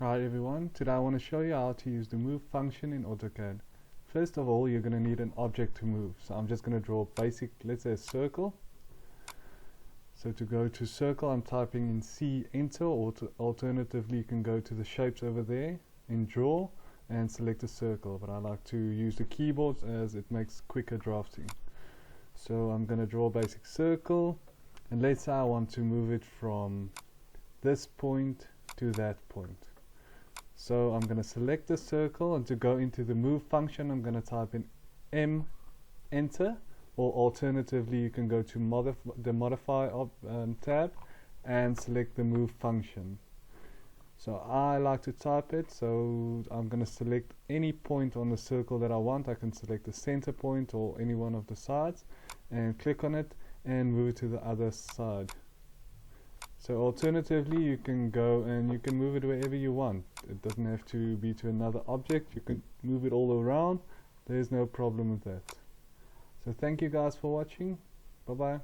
Hi everyone, today I want to show you how to use the move function in AutoCAD. First of all, you're going to need an object to move. So I'm just going to draw a basic, let's say a circle. So to go to circle, I'm typing in C, enter, or alternatively you can go to the shapes over there in draw and select a circle. But I like to use the keyboards as it makes quicker drafting. So I'm going to draw a basic circle, and let's say I want to move it from this point to that point. So I'm going to select the circle, and to go into the move function I'm going to type in M, enter, or alternatively you can go to the modify tab and select the move function. So I like to type it, so I'm going to select any point on the circle that I want. I can select the center point or any one of the sides and click on it and move it to the other side. So alternatively you can go and you can move it wherever you want. It doesn't have to be to another object. You can move it all around. There's no problem with that. So thank you guys for watching. Bye bye.